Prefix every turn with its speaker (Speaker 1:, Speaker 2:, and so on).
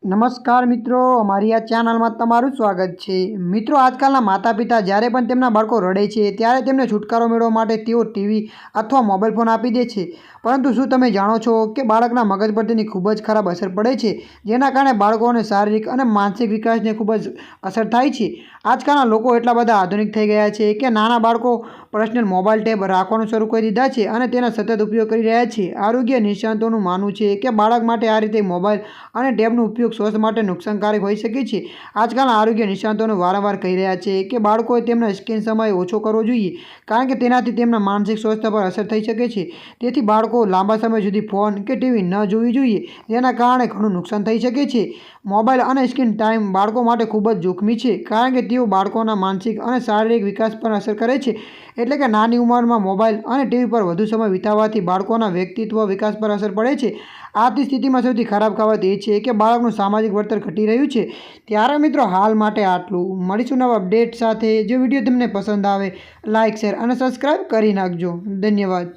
Speaker 1: નમસ્કાર મિત્રો, અમારી આ ચેનલમાં તમારું સ્વાગત છે। મિત્રો, આજકાલના માતા પિતા જ્યારે પણ તેમના બાળકો રડે છે ત્યારે તેમને છુટકારો મેળવવા માટે તેઓ ટીવી અથવા મોબાઈલ ફોન આપી દે છે। પરંતુ શું તમે જાણો છો કે બાળકના મગજ પર તેની ખૂબ જ ખરાબ અસર પડે છે, જેના કારણે બાળકોને શારીરિક અને માનસિક વિકાસને ખૂબ જ અસર થાય છે। આજકાલના લોકો એટલા બધા આધુનિક થઈ ગયા છે કે નાના બાળકો પર્સનલ મોબાઈલ ટેબ રાખવાનું શરૂ કરી દીધા છે અને તેનો સતત ઉપયોગ કરી રહ્યા છે। આરોગ્ય નિષ્ણાતોનું માનવું છે કે બાળક માટે આ રીતે મોબાઈલ અને ટેબનો ઉપયોગ સ્વાસ્થ્ય માટે નુકસાનકારક હોઈ શકે છે। આજકાલના આરોગ્ય નિષ્ણાતો વારંવાર કહી રહ્યા છે કે બાળકોએ તેમનો સ્ક્રીન સમય ઓછો કરવો જોઈએ, કારણ કે તેનાથી તેમના માનસિક સ્વાસ્થ્ય પર અસર થઈ શકે છે। તેથી બાળકો લાંબા સમય સુધી ફોન કે ટીવી ન જોવી જોઈએ, જેના કારણે ઘણું નુકસાન થઈ શકે છે। મોબાઈલ અને સ્ક્રીન ટાઈમ બાળકો માટે ખૂબ જ જોખમી છે, કારણ કે તેઓ બાળકોના માનસિક અને શારીરિક વિકાસ પર અસર કરે છે। એટલે કે નાની ઉંમરમાં મોબાઈલ અને ટીવી પર વધુ સમય વિતાવવાથી બાળકોના વ્યક્તિત્વ વિકાસ પર અસર પડે છે। આથી સ્થિતિમાં સૌથી ખરાબ બાબત એ છે કે બાળકનું સામાજિક વર્તન ઘટી રહ્યું છે। ત્યારે મિત્રો, હાલ માટે આટલું। મળીશું નવા અપડેટ સાથે। જો વિડીયો તમને પસંદ આવે, લાઇક, શેર અને સબસ્ક્રાઈબ કરી નાખજો। ધન્યવાદ।